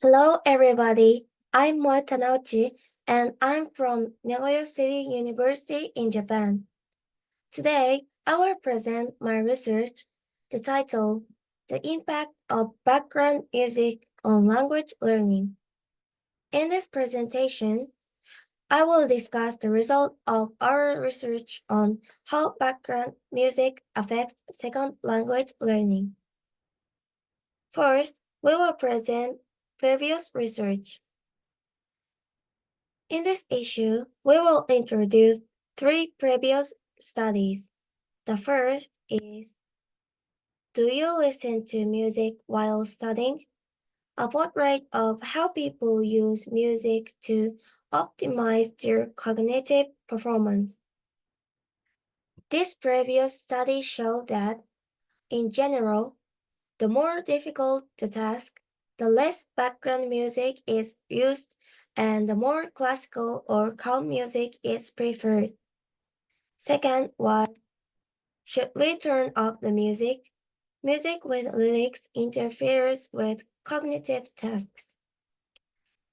Hello, everybody. I'm Moe Tanauchi, and I'm from Nagoya City University in Japan. Today, I will present my research, the title, The Impact of Background Music on Language Learning. In this presentation, I will discuss the result of our research on how background music affects second language learning. First, we will present previous research. In this issue, we will introduce three previous studies. The first is, do you listen to music while studying? A portrait of how people use music to optimize their cognitive performance. This previous study showed that, in general, the more difficult the task, the less background music is used and the more classical or calm music is preferred. Second was, should we turn off the music? Music with lyrics interferes with cognitive tasks.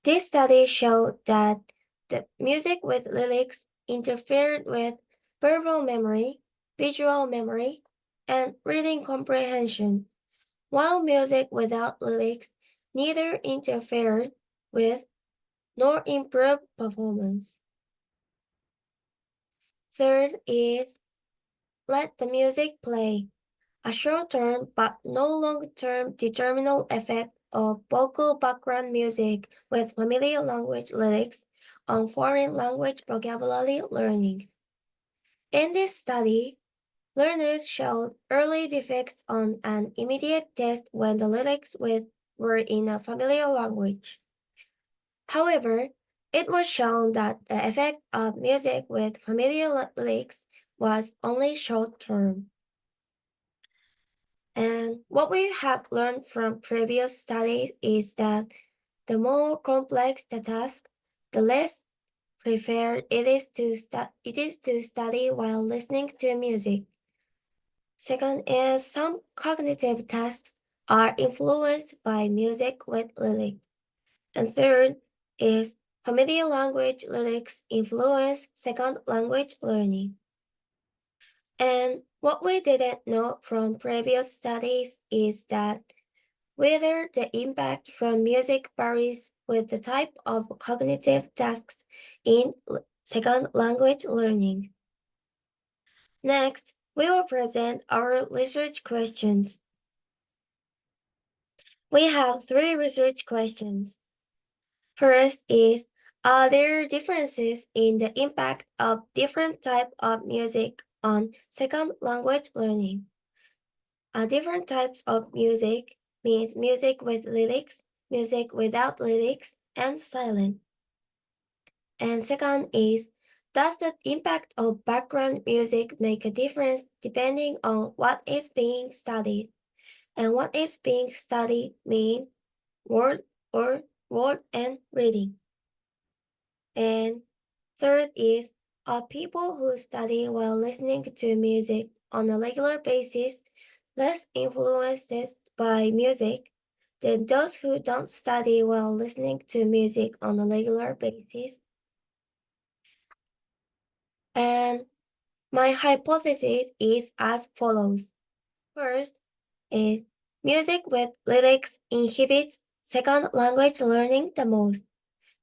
This study showed that the music with lyrics interfered with verbal memory, visual memory, and reading comprehension, while music without lyrics neither interfered with nor improved performance. Third is, let the music play. A short-term but no long-term determinal effect of vocal background music with familiar language lyrics on foreign language vocabulary learning. In this study, learners showed early defects on an immediate test when the lyrics were in a familiar language. However, it was shown that the effect of music with familiar lyrics was only short-term. And what we have learned from previous studies is that the more complex the task, the less preferred it is to study while listening to music. Second is, some cognitive tasks are influenced by music with lyrics. And third is, familiar language lyrics influence second language learning. And what we didn't know from previous studies is that whether the impact from music varies with the type of cognitive tasks in second language learning. Next, we will present our research questions. We have three research questions. First is, are there differences in the impact of different types of music on second language learning? Different types of music means music with lyrics, music without lyrics, and silent. And second is, does the impact of background music make a difference depending on what is being studied? And what is being studied mean word and reading. And third is, are people who study while listening to music on a regular basis less influenced by music than those who don't study while listening to music on a regular basis? And my hypothesis is as follows. First is, music with lyrics inhibits second language learning the most.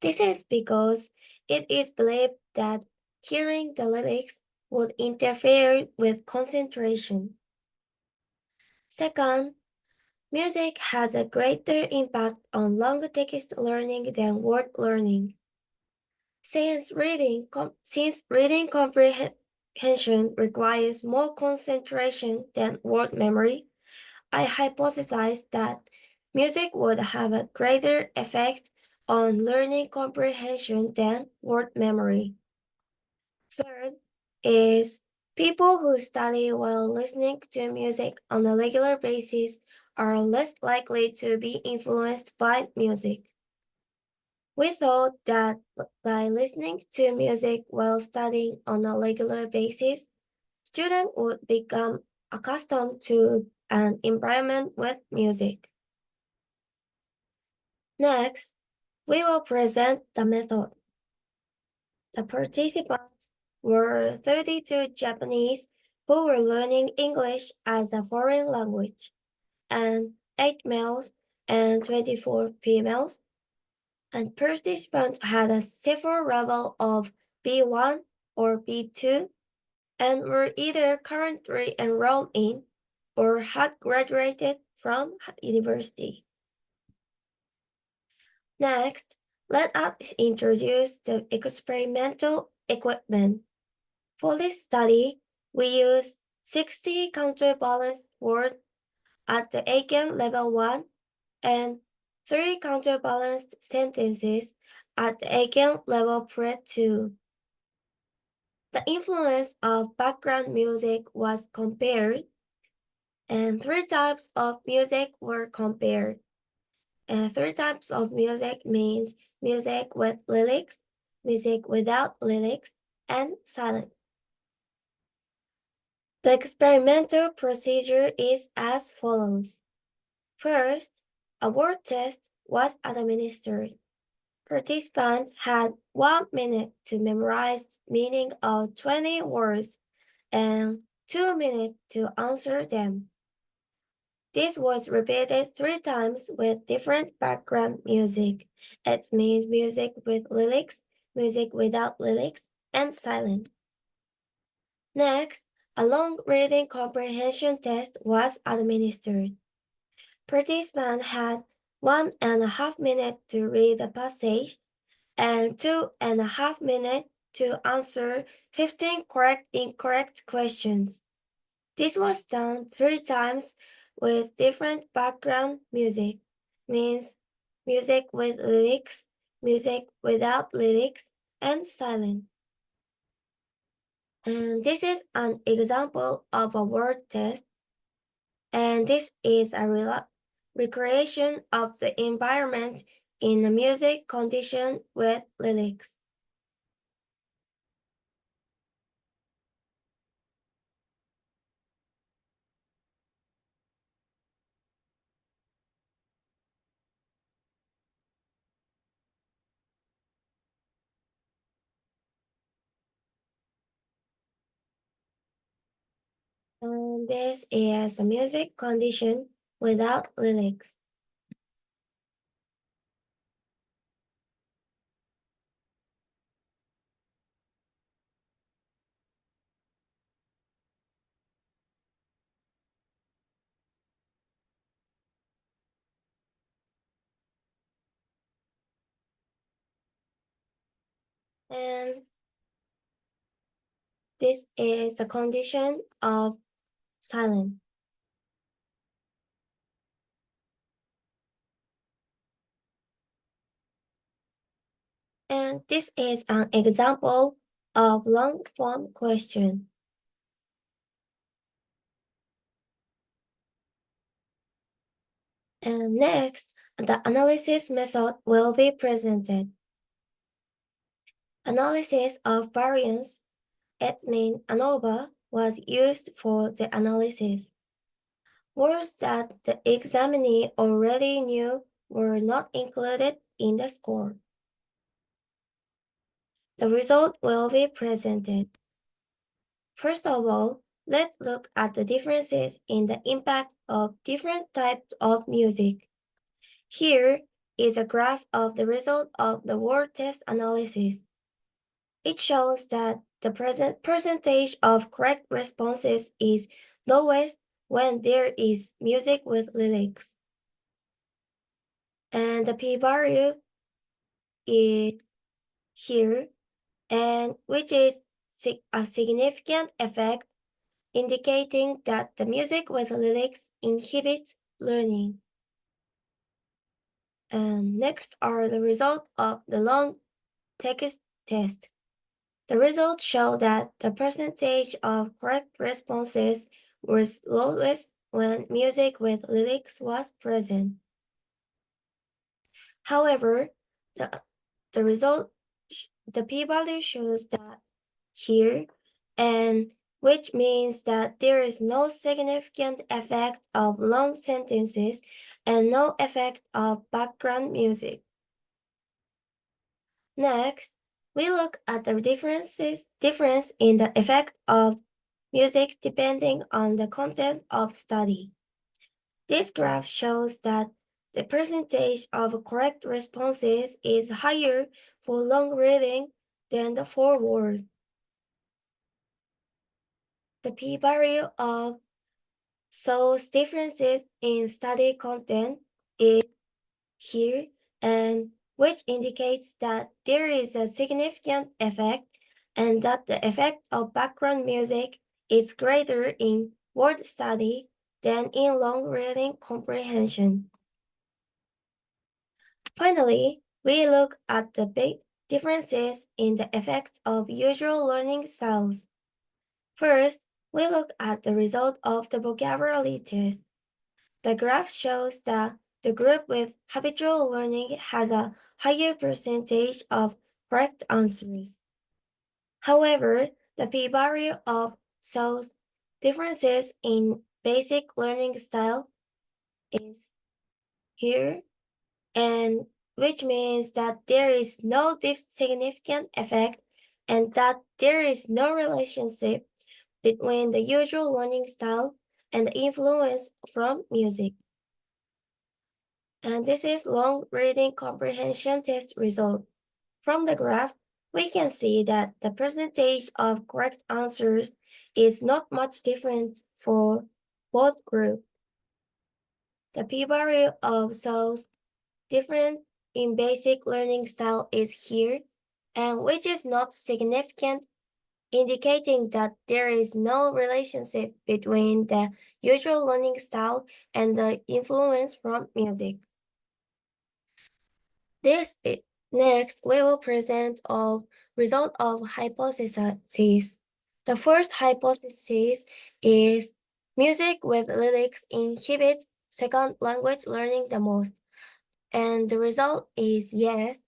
This is because it is believed that hearing the lyrics would interfere with concentration. Second, music has a greater impact on long text learning than word learning. Since reading comprehension requires more concentration than word memory, I hypothesized that music would have a greater effect on learning comprehension than word memory. Third is, people who study while listening to music on a regular basis are less likely to be influenced by music. We thought that by listening to music while studying on a regular basis, students would become accustomed to an environment with music. Next, we will present the method. The participants were 32 Japanese who were learning English as a foreign language, and 8 males and 24 females. And participants had a civil level of B1 or B2 and were either currently enrolled in or had graduated from university. Next, let us introduce the experimental equipment. For this study, we use 60 counterbalanced words at the Aiken level 1 and 3 counterbalanced sentences at the Aiken level pre-2. The influence of background music was compared, and 3 types of music were compared. And 3 types of music means music with lyrics, music without lyrics, and silent. The experimental procedure is as follows. First, a word test was administered. Participants had 1 minute to memorize meaning of 20 words and 2 minutes to answer them. This was repeated 3 times with different background music. It means music with lyrics, music without lyrics, and silent. Next, a long reading comprehension test was administered. Participants had 1.5 minutes to read the passage and 2.5 minutes to answer 15 correct incorrect questions. This was done 3 times with different background music, means music with lyrics, music without lyrics, and silent. And this is an example of a word test, and this is a recreation of the environment in a music condition with lyrics. And this is a music condition without lyrics. And this is the condition of silence. And this is an example of long-form question. And next, the analysis method will be presented. Analysis of variance, it means ANOVA, was used for the analysis. Words that the examinee already knew were not included in the score. The result will be presented. First of all, let's look at the differences in the impact of different types of music. Here is a graph of the result of the word test analysis. It shows that the percentage of correct responses is lowest when there is music with lyrics. And the p-value is here, and which is a significant effect indicating that the music with lyrics inhibits learning. And next are the results of the long text test. The results show that the percentage of correct responses was lowest when music with lyrics was present. However, the p-value shows that here, and which means that there is no significant effect of long sentences and no effect of background music. Next, we look at the difference in the effect of music depending on the content of study. This graph shows that the percentage of correct responses is higher for long reading than the for words. The p-value of those differences in study content is here, and which indicates that there is a significant effect and that the effect of background music is greater in word study than in long reading comprehension. Finally, we look at the big differences in the effect of usual learning styles. First, we look at the result of the vocabulary test. The graph shows that the group with habitual learning has a higher percentage of correct answers. However, the p-value of those differences in basic learning style is here, and which means that there is no significant effect and that there is no relationship between the usual learning style and the influence from music. And this is long reading comprehension test result. From the graph, we can see that the percentage of correct answers is not much different for both groups. The p-value of those different in basic learning style is here, and which is not significant, indicating that there is no relationship between the usual learning style and the influence from music. Next, we will present a result of hypotheses. The first hypothesis is music with lyrics inhibits second language learning the most. And the result is yes,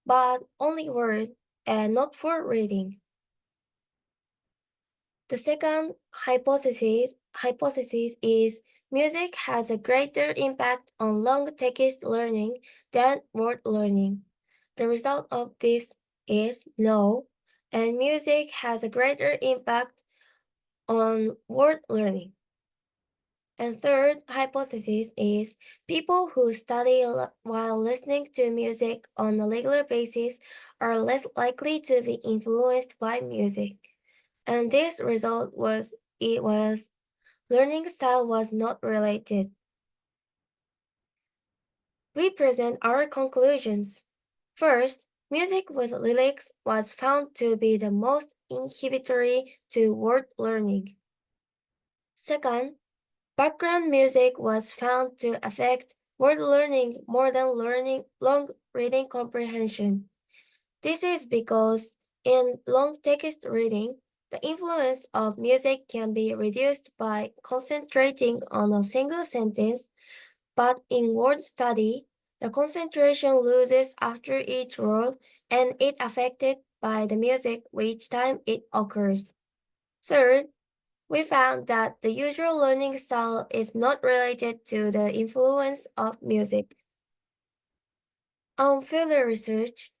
but only word and not for reading. The second hypothesis is music has a greater impact on long text learning than word learning. The result of this is no, and music has a greater impact on word learning. And third hypothesis is people who study while listening to music on a regular basis are less likely to be influenced by music. And this result was learning style was not related. We present our conclusions. First, music with lyrics was found to be the most inhibitory to word learning. Second, background music was found to affect word learning more than learning long reading comprehension. This is because in long text reading, the influence of music can be reduced by concentrating on a single sentence, but in word study, the concentration loses after each word and it affected by the music each time it occurs. Third, we found that the usual learning style is not related to the influence of music. On further research,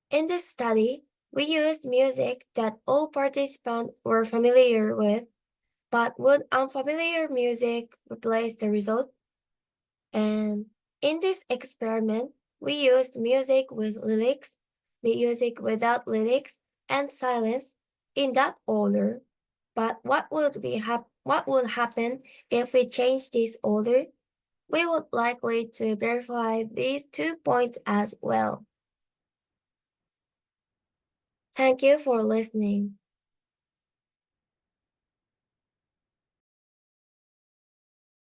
in this study, we used music that all participants were familiar with, but would unfamiliar music replace the result? And in this experiment, we used music with lyrics, music without lyrics, and silence in that order. But what would happen if we change this order? We would likely to verify these 2 points as well. Thank you for listening.